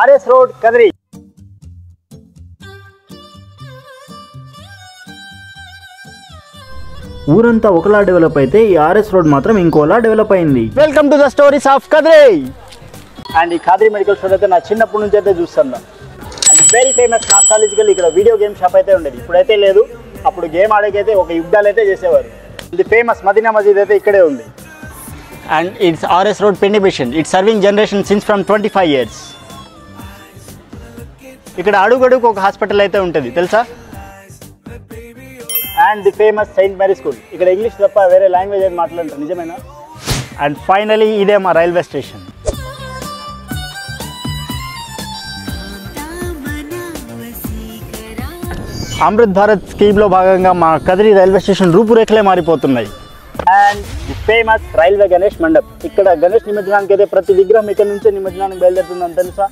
RS road Kadiri. ఊరంతా ఒకలా develop అయితే ఈ ఆర్ఎస్ రోడ్ మాత్రం ఇంకోలా డెవలప్ అయింది. Welcome to the stories of Kadiri. And ఈ కదిరి మెడికల్ స్టోర్ అయితే నా చిన్నప్పటి నుంచి అయితే చూస్తాను. అండ్ వెరీ ఫేమస్ నాస్టాలజికల్ ఇక్కడ వీడియో గేమ్ షాప్ అయితే ఉండేది, ఇప్పుడైతే లేదు. అప్పుడు గేమ్ ఆడేకైతే ఒక యుద్ధాలు అయితే చేసేవారు. ఇది ఫేమస్ మదీనా మసీద్ అయితే ఇక్కడే ఉంది. అండ్ ఇట్స్ ఆర్ఎస్ రోడ్ పెండిబిషన్. It's serving generation since from 25 years. ఇక్కడ అడుగడుగు ఒక హాస్పిటల్ అయితే ఉంటుంది తెలుసా. And the famous saint Mary school. ఇక్కడ ఇంగ్లీష్ తప్ప వేరే లాంగ్వేజ్ అయితే మాట్లాడతారు, నిజమేనా? అండ్ ఫైనలీ ఇదే మా రైల్వే స్టేషన్. అమృత్ భారత్ స్కీమ్లో భాగంగా మా కదిరి రైల్వే స్టేషన్ రూపురేఖలే మారిపోతున్నాయి. And the famous railway Ganesh mandap. ఇక్కడ గణేష్ నిమజ్జనానికి అయితే ప్రతి విగ్రహం ఇక్కడ నుంచే నిమజ్జనానికి బయలుదేరుతుందని తెలుసా.